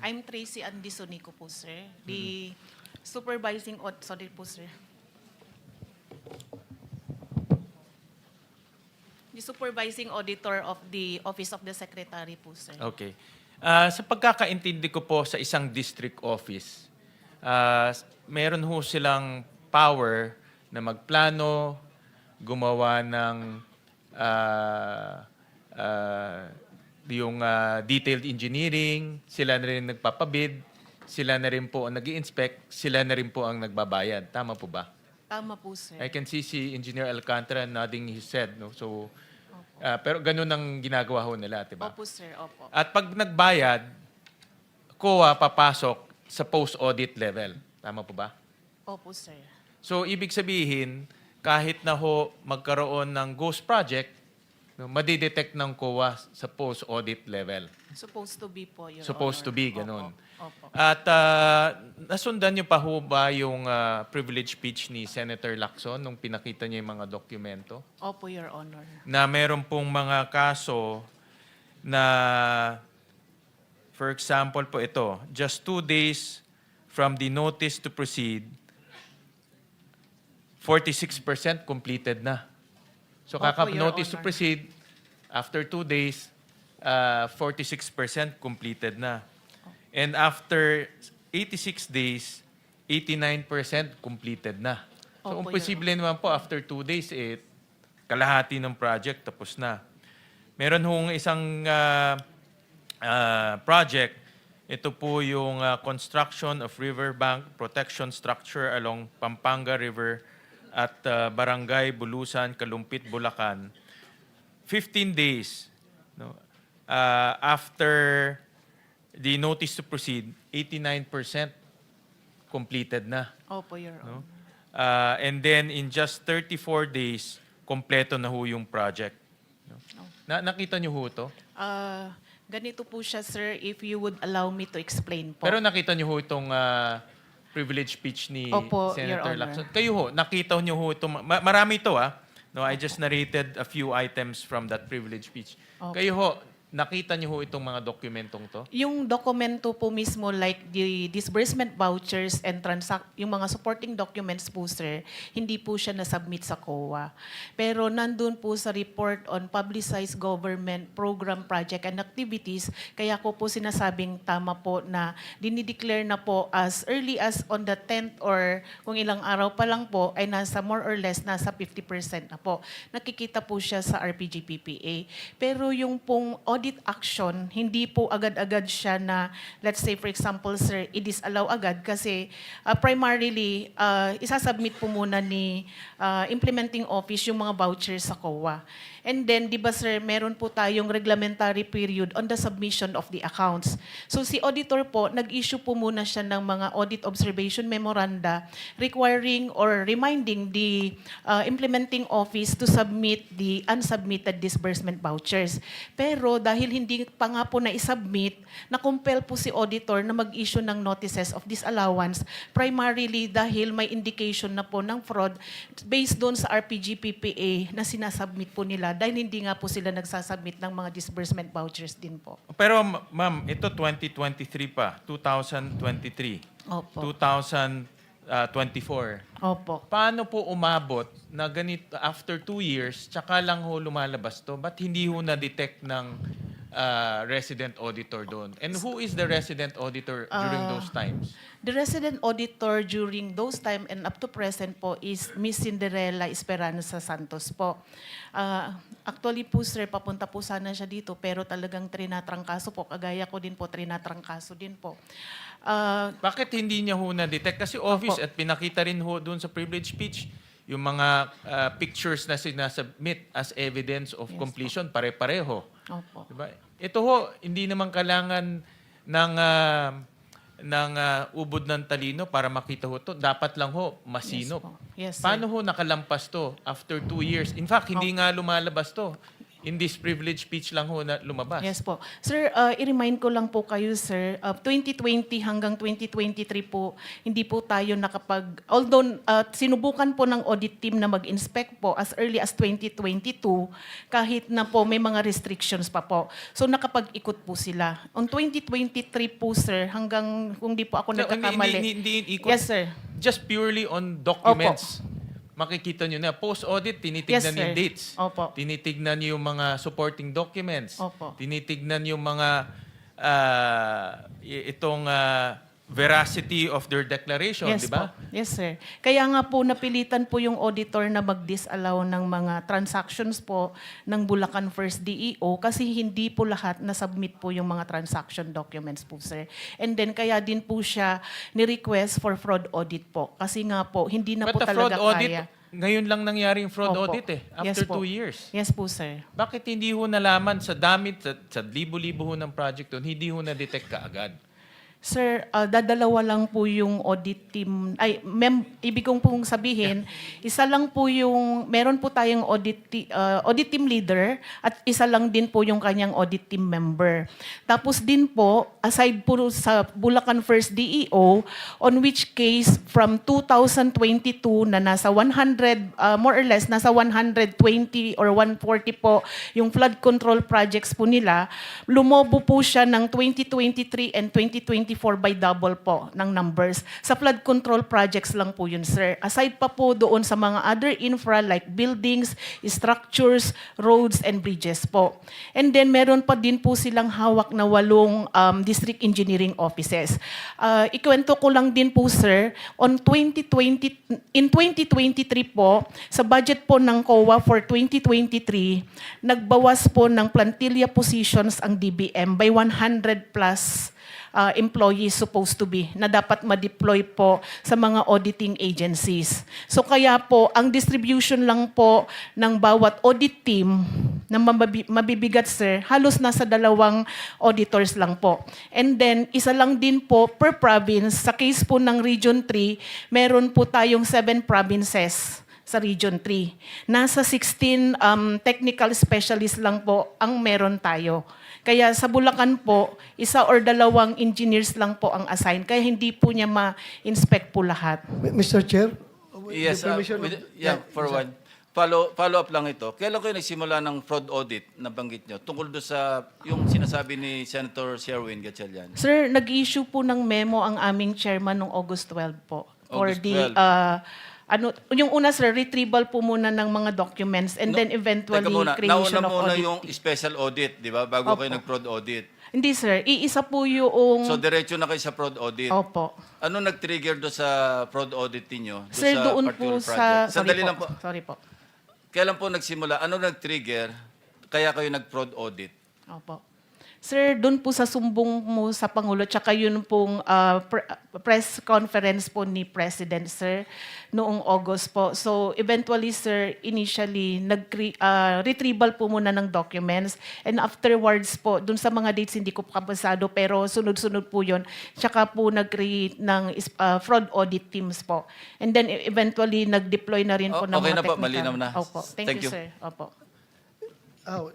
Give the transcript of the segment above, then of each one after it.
I'm Tracy Andisonico po, sir. The supervising sorry po, sir. The supervising auditor of the Office of the Secretary po, sir. Okay. Sa pagkakaintindi ko po sa isang district office, meron ho silang power na magplano, gumawa ng yung detailed engineering, sila na rin nagpapabid, sila na rin po ang nag-i-inspect, sila na rin po ang nagbabayad. Tama po ba? Tama po, sir. I can see si Engineer Alcantara nodding his head. No? So, pero ganun ang ginagawa ho nila, diba? Opo, sir. Opo. At pag nagbayad, COA papasok sa post-audit level. Tama po ba? Opo, sir. So, ibig sabihin, kahit na ho magkaroon ng ghost project, no, madidetect ng COA sa post-audit level. Supposed to be po, Your Supposed to Honor. be, ganun. Opo. At nasundan niyo pa ho ba yung privilege speech ni Senator Lacson nung pinakita niya yung mga dokumento? Opo, Your Honor. Na meron pong mga kaso na, for example po ito, just 2 days from the notice to proceed, 46% completed na. So Opo, Your notice to Honor. proceed, after 2 days, 46% completed na. And after 86 days, 89% completed na. So Opo, kung posible naman po, after 2 days, kalahati ng project tapos na. Meron hong isang project, ito po yung construction of riverbank protection structure along Pampanga River at Barangay Bulusan, Kalumpit, Bulacan. 15 days. No? After the notice to proceed, 89% completed na. Opo, Your No? Honor. And then in just 34 days, kompleto na ho yung project. No? Nakita niyo ho ito? Ganito po siya, sir, if you would allow me to explain po. Pero nakita niyo ho itong privilege speech ni Opo, Your Senator Honor. Lacson. Kayo ho, nakita niyo ho itong... marami ito, No, I just narrated a few items from that privilege speech. Opo. Kayo ho, nakita niyo ho itong mga dokumentong to? Yung dokumento po mismo like the disbursement vouchers and yung mga supporting documents po, sir, hindi po siya na-submit sa COA. Pero nandun po sa report on publicized government program project and activities, kaya ko po sinasabing tama po na dinideclare na po as early as on the 10th or kung ilang araw pa lang po ay nasa more or less nasa 50% na po. Nakikita po siya sa RPG-PPA. Pero yung pong audit action, hindi po agad-agad siya na, let's say for example, sir, i-disallow agad kasi primarily, isasubmit po muna ni implementing office yung mga vouchers sa COA. And then, di ba sir, meron po tayong reglementary period on the submission of the accounts. So si auditor po, nag-issue po muna siya ng mga audit observation memoranda requiring or reminding the implementing office to submit the unsubmitted disbursement vouchers. Pero dahil hindi pa nga po na-submit, na-compel po si auditor na mag-issue ng notices of disallowance primarily dahil may indication na po ng fraud based doon sa RPG-PPA na sinasubmit po nila dahil hindi nga po sila nagsasubmit ng mga disbursement vouchers din po. Pero ma'am, ito 2023 pa, 2023, Opo. 2024. Opo. Paano po umabot na ganito after 2 years, tsaka lang ho lumalabas to? Ba't hindi ho na-detect ng resident auditor doon? And who is the resident auditor during those times? The resident auditor during those time and up to present po is Miss Cinderella Esperanza Santos po. Actually po sir, papunta po sana siya dito pero talagang trinatrangkaso po. Kagaya ko din po, trinatrangkaso din po. Bakit hindi niya ho na-detect? Kasi office Opo. at pinakita rin ho doon sa privilege speech yung mga pictures na sinasubmit as evidence of Yes, completion, pare-pareho. Opo. Diba? Ito ho, hindi naman kailangan ng ubod ng talino para makita ho to. Dapat lang ho, masinop. Yes po. Yes, sir. Paano ho nakalampas to after 2 years? In fact, hindi nga lumalabas to. in this privilege speech lang ho na lumabas. Yes po. Sir, i-remind ko lang po kayo, sir, 2020 hanggang 2023 po, hindi po tayo although sinubukan po ng audit team na mag-inspect po as early as 2022, kahit na po may mga restrictions pa po. So nakapag-ikot po sila. On 2023 po, sir, hanggang kung di po ako nagkakamali. Hindi ikot. Yes, sir. Just purely on documents. Makikita nyo na post-audit, tinitignan Yes, sir. yung dates. Opo. Tinitignan yung mga supporting documents. Opo. Tinitignan yung mga veracity of their declaration, Yes di ba? po. Yes, sir. Kaya nga po napilitan po yung auditor na mag-disallow ng mga transactions po ng Bulacan First DEO kasi hindi po lahat na-submit po yung mga transaction documents po, sir. And then kaya din po siya ni-request for fraud audit po kasi nga po hindi na But po the fraud talaga audit, kaya. ngayon lang nangyari yung fraud Opo. audit Yes after po. 2 years. Yes po, sir. Bakit hindi ho nalaman sa sa libo-libo ho ng project doon, hindi ho na-detect kaagad? Sir, dadalawa lang po yung audit team. Ibig kong pong sabihin, isa lang po yung, meron po tayong audit team leader at isa lang din po yung kanyang audit team member. Tapos din po, aside po sa Bulacan First DEO, on which case from 2022 na nasa 100, more or less, nasa 120 or 140 po yung flood control projects po nila, lumobo po siya ng 2023 and 2024 by double po ng numbers. Sa flood control projects lang po yun, sir. Aside pa po doon sa mga other infra like buildings, structures, roads, and bridges po. And then meron pa din po silang hawak na 8 district engineering offices. Ikwento ko lang din po, sir, in 2023 po, sa budget po ng COA for 2023, nagbawas po ng plantilla positions ang DBM by 100 plus employees supposed to be na dapat ma-deploy po sa mga auditing agencies. So kaya po, ang distribution lang po ng bawat audit team na mabibigat, sir, halos nasa 2 auditors lang po. And then, isa lang din po per province. Sa case po ng Region 3, meron po tayong 7 provinces sa Region 3. Nasa 16 technical specialists lang po ang meron tayo. Kaya sa Bulacan po, 1 or 2 engineers lang po ang assign. Kaya hindi po niya ma-inspect po lahat. Mr. Chair? with Yes, the permission of- for sir. one. Follow up lang ito. Kailan kayo nagsimula ng fraud audit na banggit nyo? Tungkol doon sa yung sinasabi ni Senator Sherwin Gatchalian. Sir, nag-issue po ng memo ang aming chairman noong August 12 po. For August the, 12. yung una, sir, retrieval po muna ng mga documents and then eventually Teka muna, creation nauna of muna audit. yung special audit, di ba? Bago Opo. kayo nag-fraud audit. Hindi, sir. Iisa po yung... So, diretso na kayo sa fraud audit. Opo. Ano nag-trigger doon sa fraud audit ninyo? Sir, sa doon particular po sa... project? Sandali lang po. Sorry po. Kailan po nagsimula? Ano nag-trigger kaya kayo nag-fraud audit? Opo. Sir, doon po sa sumbong mo sa Pangulo, tsaka yun pong press conference po ni President, sir, noong August po. So, eventually, sir, initially, retrieval po muna ng documents. And afterwards po, doon sa mga dates, hindi ko kabasado, pero sunod-sunod po yun. Tsaka po nag-create ng fraud audit teams po. And then, eventually, nag-deploy na rin po ng Okay mga na po, technical. malinaw na. Opo. Thank Thank you, you. sir. Opo.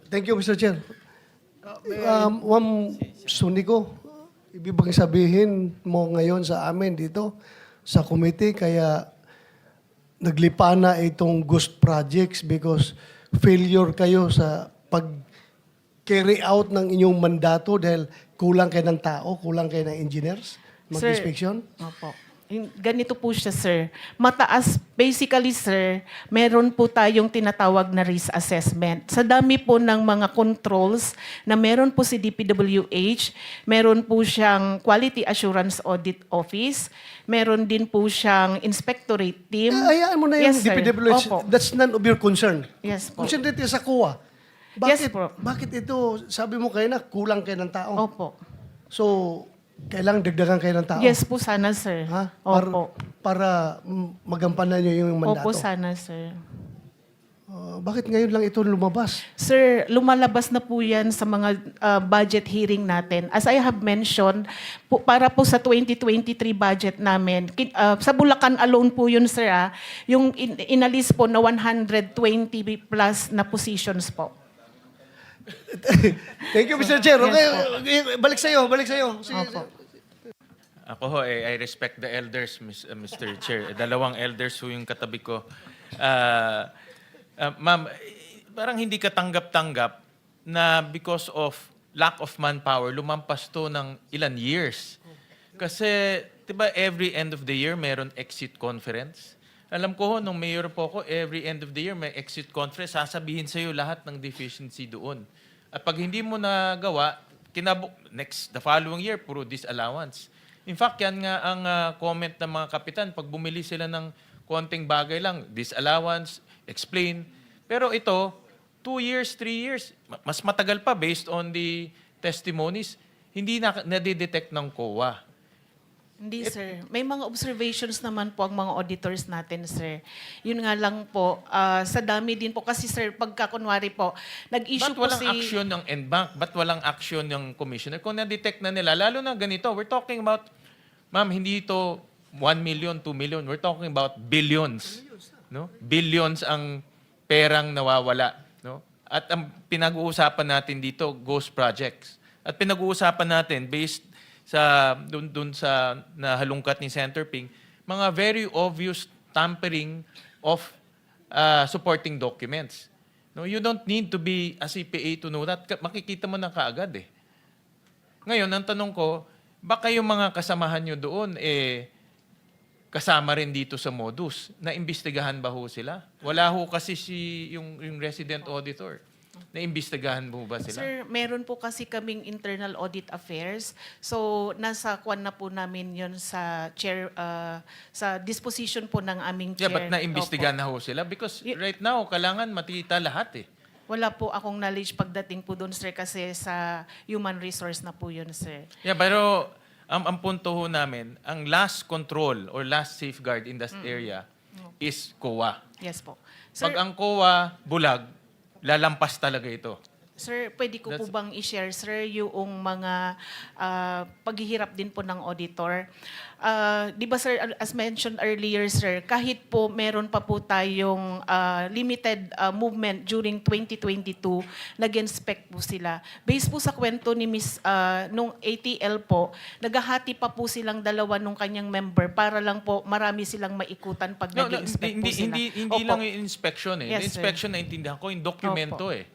Thank you, Mr. Chair. Sunico, ibig bang sabihin mo ngayon sa amin dito, sa committee, kaya naglipa na itong ghost projects because failure kayo sa pag-carry out ng inyong mandato dahil kulang kayo ng tao, kulang kayo ng engineers, mag-inspection? Opo. Ganito po siya, sir. Mataas, basically, sir, meron po tayong tinatawag na risk assessment. Sa dami po ng mga controls na meron po si DPWH, meron po siyang Quality Assurance Audit Office, meron din po siyang Inspectorate Team. Hayaan mo na yung Yes, sir. DPWH. Opo. That's none of your concern. Yes po. Concentrate ka sa COA. Yes, Bakit, po. bakit ito, sabi mo kayo na kulang kayo ng tao? Opo. So, kailangang dagdagan kayo ng tao? Yes po sana, sir. Ha? Opo. Para magampanan nyo yung mandato? Opo sana, sir. Bakit ngayon lang ito lumabas? Sir, lumalabas na po yan sa mga budget hearing natin. As I have mentioned, para po sa 2023 budget namin, sa Bulacan alone po yun, sir, yung inalis po na 120 plus na positions po. Thank you, Mr. Chair. Okay, balik sa'yo. Sige, Opo. Ako ho, I respect the elders, Mr. Chair. Dalawang elders ho yung katabi ko. Ma'am, parang hindi ka tanggap-tanggap na because of lack of manpower, lumampas to ng ilan years. Kasi, di ba, every end of the year, meron exit conference. Alam ko ho, nung mayor po ako, every end of the year, may exit conference, sasabihin sa'yo lahat ng deficiency doon. At pag hindi mo nagawa, the following year, puro disallowance. In fact, yan nga ang comment ng mga kapitan. Pag bumili sila ng konting bagay lang, disallowance, explain. Pero ito, 2 years, 3 years, mas matagal pa based on the testimonies, hindi nadidetect ng COA. Hindi, sir. May mga observations naman po ang mga auditors natin, sir. Yun nga lang po, sa dami din po. Kasi, sir, pagka kunwari po, nag-issue Ba't po walang action ng NBank? Ba't walang action ng commissioner? Kung na-detect na nila, lalo na ganito, we're talking about, ma'am, hindi ito 1 million, 2 million. We're talking about billions. No? Billions ang perang nawawala. No? At ang pinag-uusapan natin dito, ghost projects. At pinag-uusapan natin, based sa dun sa nahalungkat ni Senator Ping, mga very obvious tampering of supporting documents. No, you don't need to be a CPA to know that. Makikita mo na kaagad eh. Ngayon, ang tanong ko, baka yung mga kasamahan nyo doon kasama rin dito sa modus. Naimbestigahan ba ho sila? Wala ho kasi yung resident auditor. Naimbestigahan mo ba sila? Sir, meron po kasi kaming internal audit affairs. So, nasa kwan na po namin yun sa chair, sa disposition po ng aming chair. Yeah, but naimbestigahan na ho sila? Because right now, kailangan matita lahat eh. Wala po akong knowledge pagdating po doon, sir, kasi sa human resource na po yun, sir. Yeah, pero ang punto ho namin, ang last control or last safeguard in that area is COA. Yes po. Sir, Pag ang COA bulag, lalampas talaga ito. Sir, pwede ko po bang i-share, sir, yung mga paghihirap din po ng auditor? Di ba, sir, as mentioned earlier, sir, kahit po meron pa po tayong limited movement during 2022, nag-inspect po sila. Based po sa kwento ni Miss, nung ATL po, naghahati pa po silang dalawa nung kanyang member para lang po marami silang maikutan pag nag-inspect po sila. Hindi Opo. lang yung inspection eh. Yes, Yung inspection na intindihan ko, yung dokumento Opo. eh.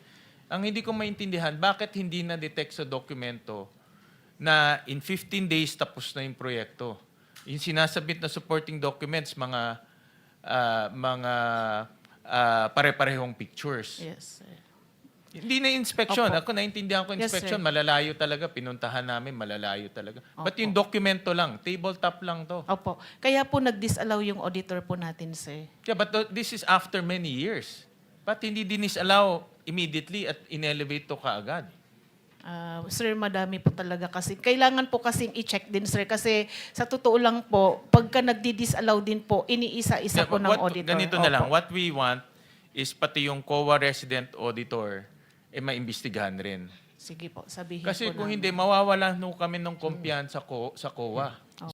Ang hindi ko maintindihan, bakit hindi na-detect sa dokumento na in 15 days tapos na yung proyekto? Yung sinasabit na supporting documents, mga pare-parehong pictures. Yes, sir. Hindi na inspection. Opo. Ako naintindihan ko Yes, inspection, sir. malalayo talaga. Pinuntahan namin, malalayo talaga. But Opo. yung dokumento lang, tabletop lang to. Opo. Kaya po nag-disallow yung auditor po natin, sir. Yeah, but this is after many years. Ba't hindi dinisallow immediately at in-elevate to kaagad? Sir, madami po talaga kasi. Kailangan po kasing i-check din, sir. Kasi sa totoo lang po, pagka nagdi-disallow din po, iniisa-isa po ng auditor. Ganito na lang. Opo. What we want is pati yung COA resident auditor maimbestigahan rin. Sige po, sabihin Kasi po kung namin. hindi, mawawalan no kami ng kumpiyansa sa COA.